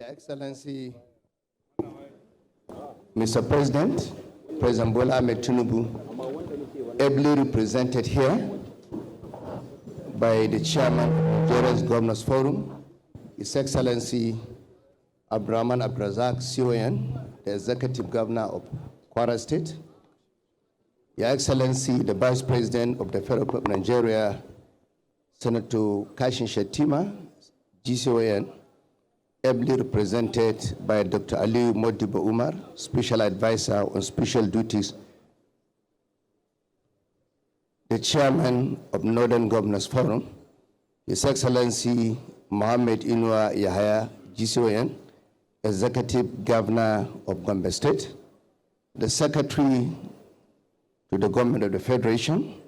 Your Excellency, Mr. President, President Bola Ahmed Tinubu, ably represented here by the Chairman of Nigeria's Governors Forum, His Excellency Abdurrahman Abdrazak CON, the Executive Governor of Kwara State, Your Excellency, the Vice President of the Federal Republic of Nigeria, Senator Kashin Shettima, GCON, ably represented by Dr. Aliyu Modibo Umar, Special Advisor on Special Duties, the Chairman of Northern Governors Forum, His Excellency Mohammed Inua Yahya, GCON, Executive Governor of Gombe State, the Secretary to the Government of the Federation,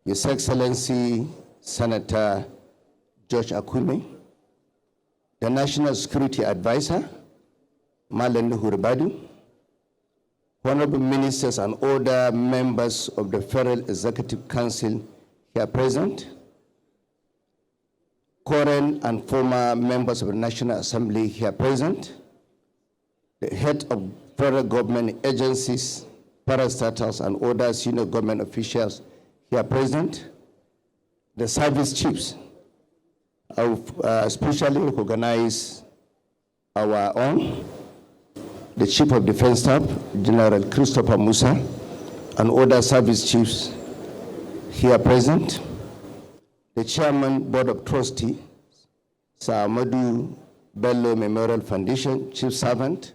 His Excellency Senator George Akume, the National Security Advisor, Malan Nuhuribadu, Honorable Ministers and other members of the Federal Executive Council here present, current and former members of the National Assembly here present, the head of federal government agencies, parastatals, and other senior government officials here present, the service chiefs. I will especially recognize our own, the Chief of Defense Staff, General Christopher Musa, and other service chiefs here present, the Chairman, Board of Trustees, Sir Ahmadu Bello Memorial Foundation, Chief Servant,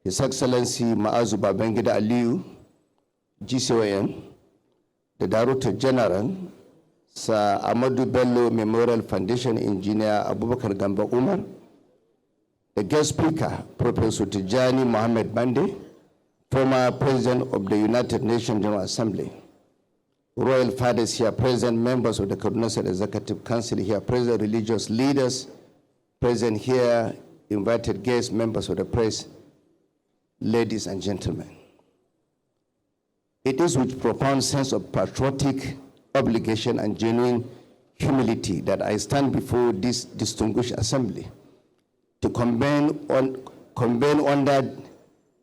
His Excellency Maazu Babangida Aliyu, GCON, the Director General, Sir Ahmadu Bello Memorial Foundation Engineer Abubakar Gamba Umar, the guest speaker, Professor Tijani Mohammed Bande, former President of the United Nations General Assembly, Royal Fathers here present, members of the Kaduna State Executive Council here present, religious leaders present here, invited guests, members of the press, ladies and gentlemen. It is with profound sense of patriotic obligation and genuine humility that I stand before this distinguished assembly to convene under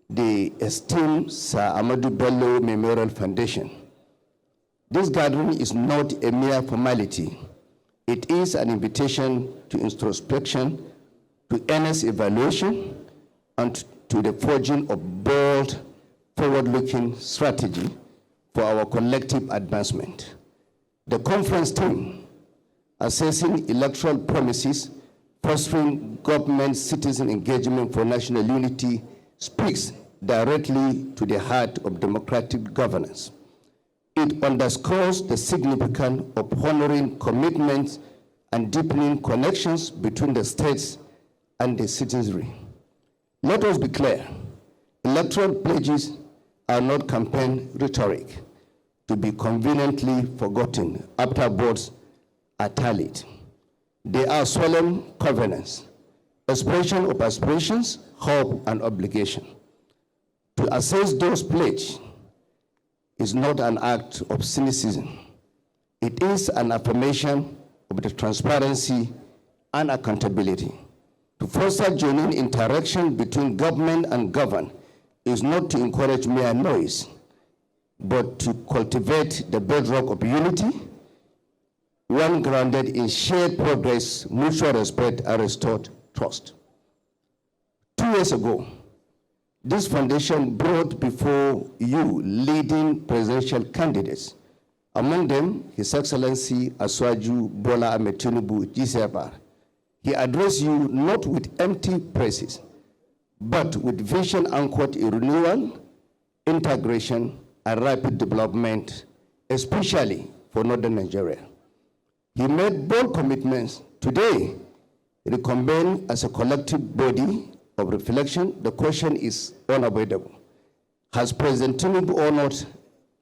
the esteemed Sir Ahmadu Bello Memorial Foundation. This gathering is not a mere formality. It is an invitation to introspection, to earnest evaluation, and to the forging of bold, forward-looking strategy for our collective advancement. The conference theme, assessing electoral promises, fostering government-citizen engagement for national unity, speaks directly to the heart of democratic governance. It underscores the significance of honoring commitments and deepening connections between the states and the citizenry. Let us be clear, electoral pledges are not campaign rhetoric to be conveniently forgotten after votes are tallied. They are solemn covenants, expression of aspirations, hope, and obligation. To assess those pledges is not an act of cynicism. It is an affirmation of the transparency and accountability. To foster genuine interaction between government and governed is not to encourage mere noise, but to cultivate the bedrock of unity, one grounded in shared progress, mutual respect, and restored trust. 2 years ago, this foundation brought before you leading presidential candidates. Among them, His Excellency Asuwaju Bola Ahmed Tinubu, GCFR. He addressed you not with empty praises, but with vision anchored in renewal, integration, and rapid development, especially for Northern Nigeria. He made bold commitments. Today, reconvened as a collective body of reflection, the question is unavoidable. Has President Tinubu honored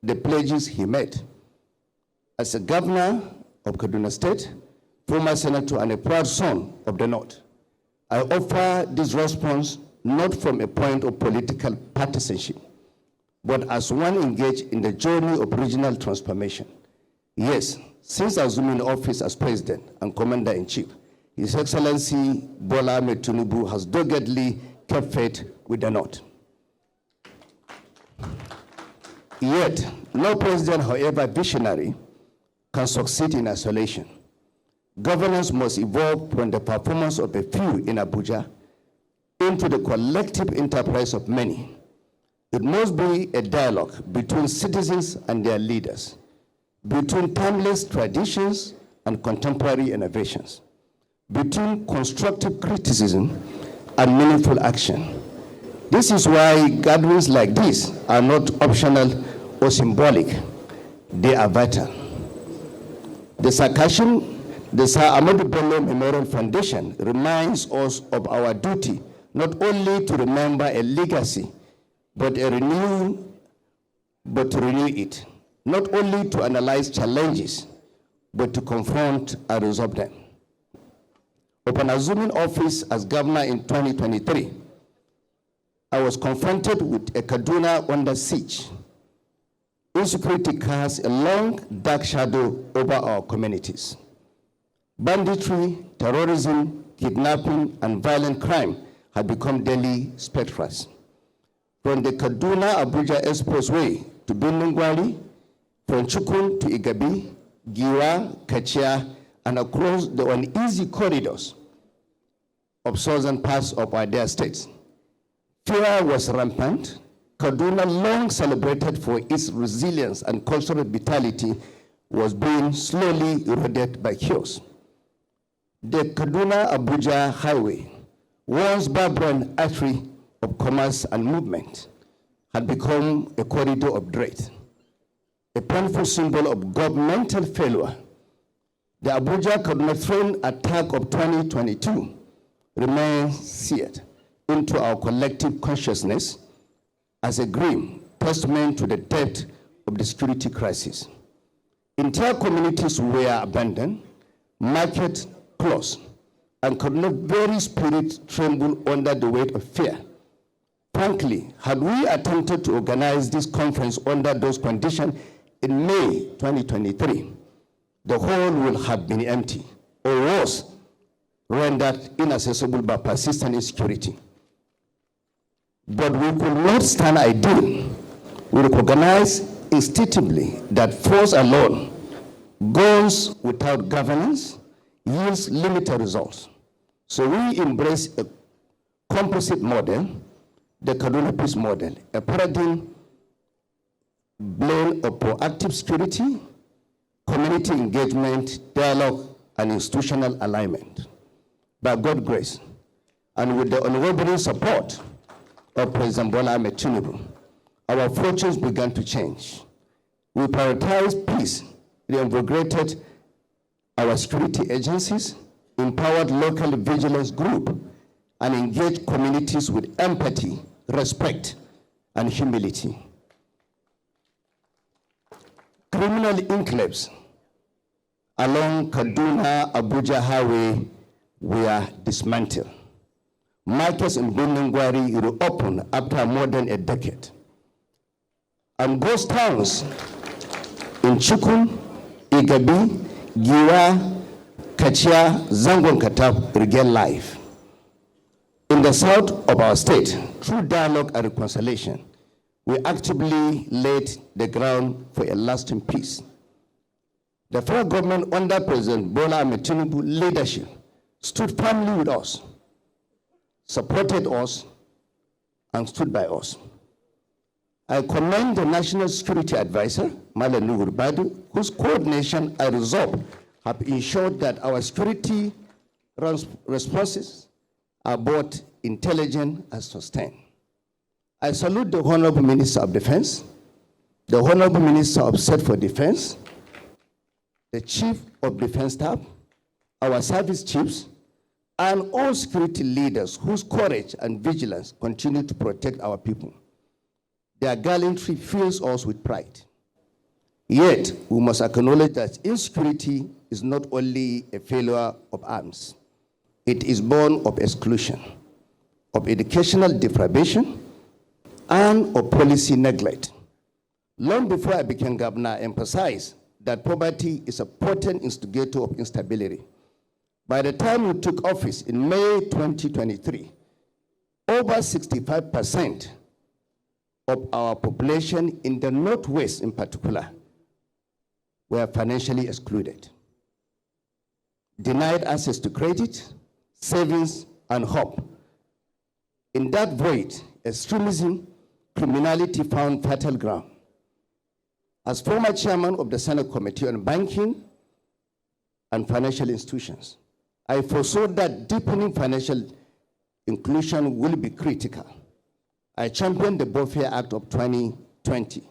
the pledges he made? As a governor of Kaduna State, former senator, and a proud son of the North, I offer this response not from a point of political partisanship, but as one engaged in the journey of regional transformation. Yes, since assuming office as president and commander-in-chief, His Excellency Bola Ahmed Tinubu has doggedly kept faith with the North. Yet, no president, however visionary, can succeed in isolation. Governance must evolve from the performance of a few in Abuja into the collective enterprise of many. It must be a dialogue between citizens and their leaders, between timeless traditions and contemporary innovations, between constructive criticism and meaningful action. This is why gatherings like this are not optional or symbolic. They are vital. The Sir Ahmadu Bello Memorial Foundation reminds us of our duty not only to remember a legacy, but to renew it, not only to analyze challenges, but to confront and resolve them. Upon assuming office as governor in 2023, I was confronted with a Kaduna under siege. Insecurity casts a long, dark shadow over our communities. Banditry, terrorism, kidnapping, and violent crime have become daily specters. From the Kaduna-Abuja Expressway to Bindungwari, from Chukun to Igabi, Giwa, Kachia, and across the uneasy corridors of southern parts of our dear states. Fear was rampant. Kaduna, long celebrated for its resilience and cultural vitality, was being slowly eroded by chaos. The Kaduna-Abuja highway, once vibrant artery of commerce and movement, had become a corridor of dread, a painful symbol of governmental failure. The Abuja-Kaduna train attack of 2022 remains seared into our collective consciousness as a grim testament to the depth of the security crisis. Entire communities were abandoned, markets closed, and Kaduna very spirit trembled under the weight of fear. Frankly, had we attempted to organize this conference under those conditions in May 2023, the hall would have been empty, or worse, rendered inaccessible by persistent insecurity. But we could not stand idle. We recognize instinctively that force alone, goes without governance, yields limited results. So we embrace a composite model, the Kaduna Peace model, a paradigm blend of proactive security, community engagement, dialogue, and institutional alignment. By God's grace, and with the unwavering support of President Bola Ahmed Tinubu, our fortunes began to change. We prioritized peace, reinvigorated our security agencies, empowered local vigilance groups, and engaged communities with empathy, respect, and humility. Criminal enclaves along Kaduna-Abuja highway were dismantled. Markets in Bindungwari reopened after more than a decade. And ghost towns in Chukun, Igabi, Giwa, Kachia, Zangon Katab regained life. In the south of our state, through dialogue and reconciliation, we actively laid the ground for a lasting peace. The federal government under President Bola Ahmed Tinubu leadership stood firmly with us, supported us, and stood by us. I commend the National Security Advisor, Malam Nuhu Ribadu, whose coordination and resolve have ensured that our security responses are both intelligent and sustained. I salute the Honorable Minister of Defense, the Honorable Minister of State for Defense, the Chief of Defense Staff, our service chiefs, and all security leaders whose courage and vigilance continue to protect our people. Their gallantry fills us with pride. Yet, we must acknowledge that insecurity is not only a failure of arms. It is born of exclusion, of educational deprivation, and of policy neglect. Long before I became governor, I emphasized that poverty is a potent instigator of instability. By the time we took office in May 2023, over 65% of our population in the Northwest in particular were financially excluded, denied access to credit, savings, and hope. In that void, extremism, criminality found fertile ground. As former chairman of the Senate Committee on Banking and Financial Institutions, I foresaw that deepening financial inclusion will be critical. I championed the Welfare Act of 2020,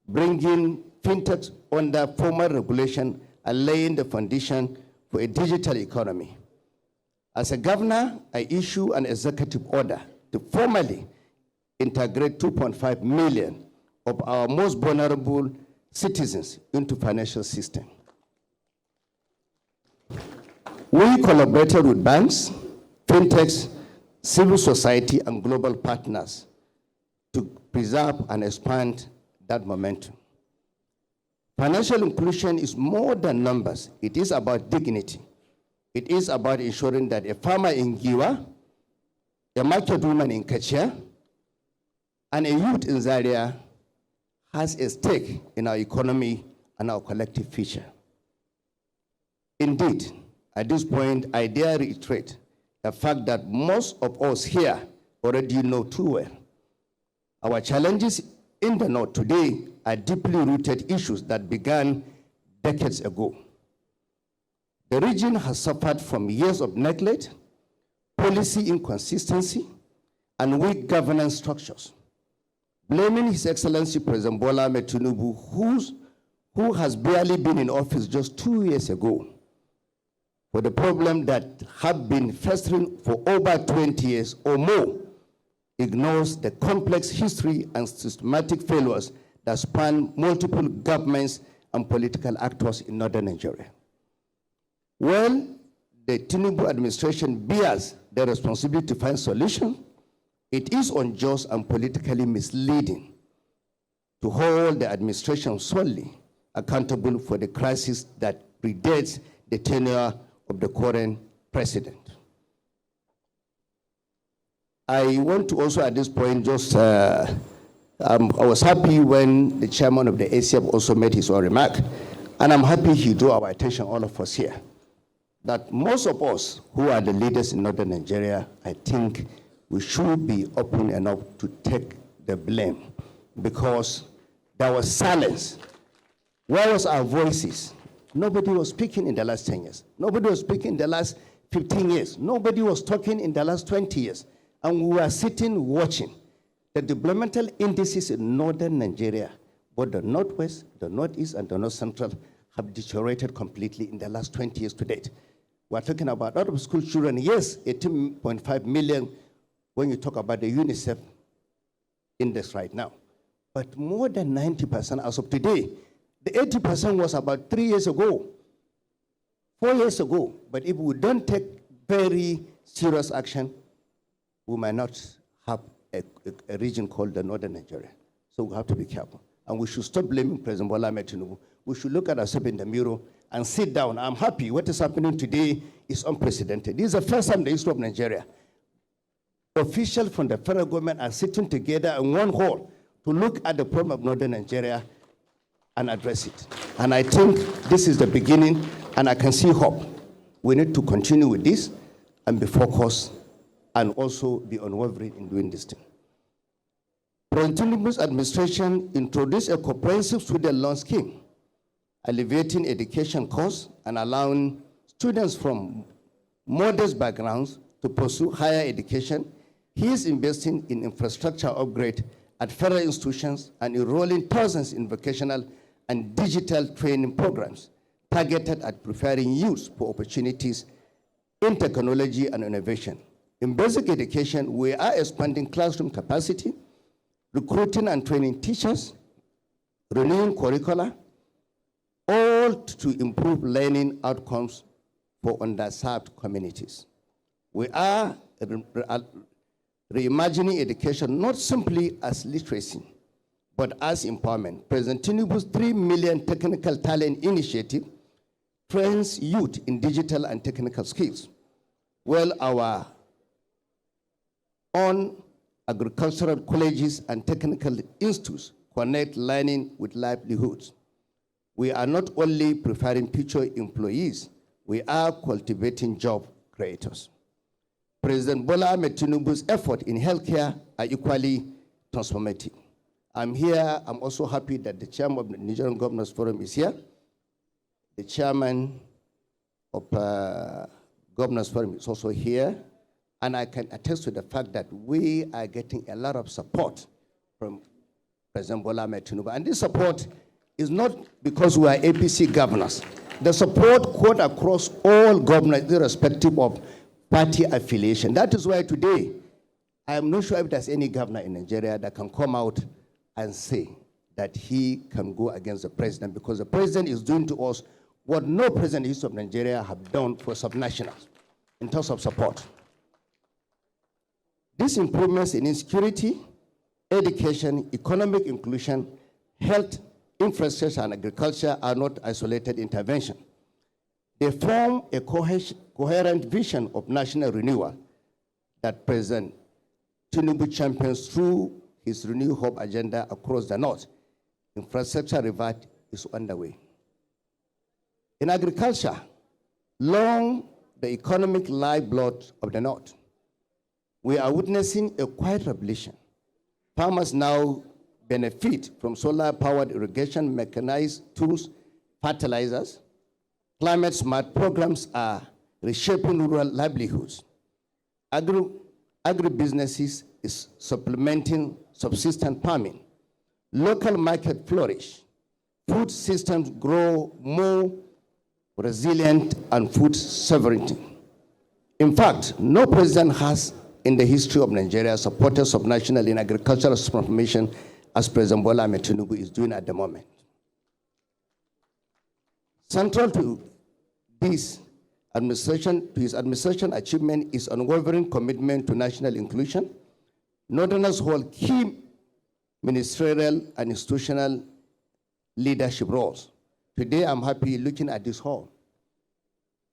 bringing fintechs under formal regulation and laying the foundation for a digital economy. As a governor, I issue an executive order to formally integrate 2.5 million of our most vulnerable citizens into financial system. We collaborated with banks, fintechs, civil society, and global partners to preserve and expand that momentum. Financial inclusion is more than numbers. It is about dignity. It is about ensuring that a farmer in Giwa, a market woman in Kachia, and a youth in Zaria has a stake in our economy and our collective future. Indeed, at this point, I dare reiterate the fact that most of us here already know too well. Our challenges in the North today are deeply rooted issues that began decades ago. The region has suffered from years of neglect, policy inconsistency, and weak governance structures. Blaming His Excellency President Bola Ahmed Tinubu, who has barely been in office just 2 years ago, for the problem that have been festering for over 20 years or more, ignores the complex history and systematic failures that span multiple governments and political actors in northern Nigeria. Well, the Tinubu administration bears the responsibility to find solutions. It is unjust and politically misleading to hold the administration solely accountable for the crisis that predates the tenure of the current president. I want to also at this point just, I was happy when the chairman of the ACF also made his own remark, and I'm happy he drew our attention, all of us here, that most of us who are the leaders in northern Nigeria, I think we should be open enough to take the blame, because there was silence. Where was our voices? Nobody was speaking in the last 10 years. Nobody was speaking in the last 15 years. Nobody was talking in the last 20 years. And we were sitting watching the developmental indices in northern Nigeria, both the northwest, the northeast, and the north central, have deteriorated completely in the last 20 years to date. We're talking about out of school children, yes, 18.5 million when you talk about the UNICEF index right now. But more than 90% as of today. The 80% was about 3 years ago, 4 years ago. But if we don't take very serious action, we might not have a region called the Northern Nigeria. So we have to be careful. And we should stop blaming President Bola Ahmed Tinubu. We should look at ourselves in the mirror and sit down. I'm happy what is happening today is unprecedented. This is the first time in the history of Nigeria. Officials from the federal government are sitting together in one hall to look at the problem of Northern Nigeria and address it. And I think this is the beginning, and I can see hope. We need to continue with this and be focused and also be unwavering in doing this thing. President Tinubu's administration introduced a comprehensive student loan scheme, alleviating education costs and allowing students from modest backgrounds to pursue higher education. He is investing in infrastructure upgrade at federal institutions and enrolling thousands in vocational and digital training programs targeted at preparing youth for opportunities in technology and innovation. In basic education, we are expanding classroom capacity, recruiting and training teachers, renewing curricula, all to improve learning outcomes for underserved communities. We are reimagining education not simply as literacy, but as empowerment. President Tinubu's 3 million technical talent initiative trains youth in digital and technical skills, while our own agricultural colleges and technical institutes connect learning with livelihoods. We are not only preparing future employees, we are cultivating job creators. President Bola Ahmed Tinubu's effort in healthcare are equally transformative. I'm also happy that the chairman of the Nigerian Governors Forum is here. The chairman of Governors Forum is also here. And I can attest to the fact that we are getting a lot of support from President Bola Ahmed Tinubu. And this support is not because we are APC governors. The support cut across all governors, irrespective of party affiliation. That is why today, I am not sure if there's any governor in Nigeria that can come out and say that he can go against the president, because the president is doing to us what no president in the history of Nigeria have done for subnationals in terms of support. These improvements in insecurity, education, economic inclusion, health, infrastructure, and agriculture are not isolated intervention. They form a coherent vision of national renewal that President Tinubu champions through his Renew Hope agenda across the North. Infrastructure revert is underway. In agriculture, long the economic lifeblood of the North, we are witnessing a quiet revolution. Farmers now benefit from solar-powered irrigation, mechanized tools, fertilizers. Climate-smart programs are reshaping rural livelihoods. Agribusinesses is supplementing subsistence farming. Local market flourish. Food systems grow more resilient and food sovereignty. In fact, no president has in the history of Nigeria supported subnational in agricultural transformation as President Bola Ahmed Tinubu is doing at the moment. Central to his administration achievement is unwavering commitment to national inclusion. Northerners hold key ministerial and institutional leadership roles. Today, I'm happy looking at this hall.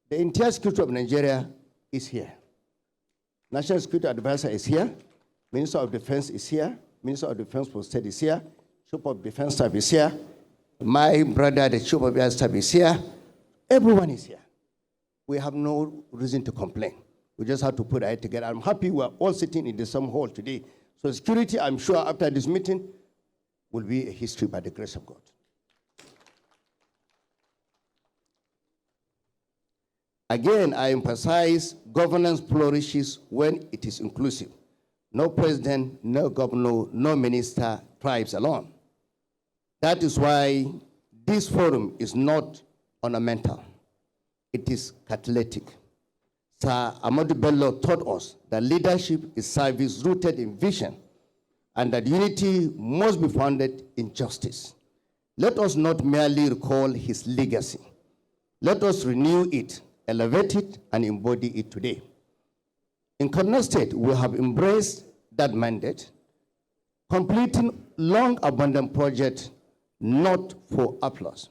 The entire security of Nigeria is here. National Security Advisor is here. Minister of Defense is here. Minister of Defense for State is here. Chief of Defense Staff is here. My brother, the Chief of Air Staff, is here. Everyone is here. We have no reason to complain. We just have to put our head together. I'm happy we're all sitting in the same hall today. So security, I'm sure after this meeting, will be a history by the grace of God. Again, I emphasize governance flourishes when it is inclusive. No president, no governor, no minister thrives alone. That is why this forum is not ornamental. It is catalytic. Sir Ahmadu Bello taught us that leadership is service rooted in vision and that unity must be founded in justice. Let us not merely recall his legacy. Let us renew it, elevate it, and embody it today. In Kaduna State, we have embraced that mandate, completing long abandoned projects not for applause,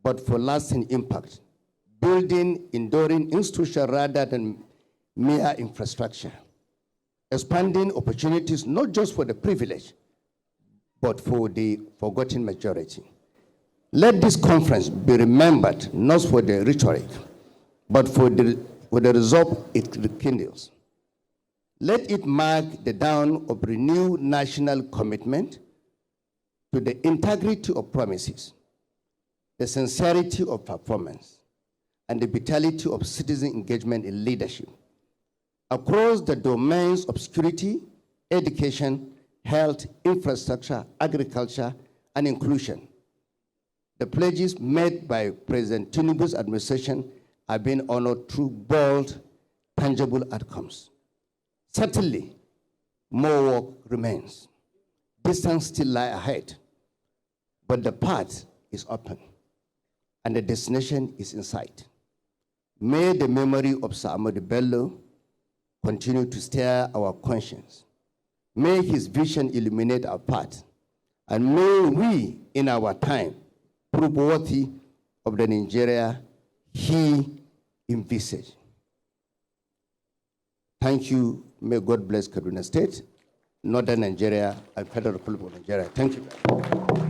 but for lasting impact, building enduring institutions rather than mere infrastructure, expanding opportunities not just for the privileged, but for the forgotten majority. Let this conference be remembered not for the rhetoric, but for the resolve it rekindles. Let it mark the dawn of renewed national commitment to the integrity of promises, the sincerity of performance, and the vitality of citizen engagement in leadership across the domains of security, education, health, infrastructure, agriculture, and inclusion. The pledges made by President Tinubu's administration have been honored through bold, tangible outcomes. Certainly, more work remains. Distance still lies ahead, but the path is open, and the destination is in sight. May the memory of Sir Ahmadu Bello continue to stir our conscience. May his vision illuminate our path, and may we, in our time, prove worthy of the Nigeria he envisaged. Thank you. May God bless Kaduna State, Northern Nigeria, and Federal Republic of Nigeria. Thank you.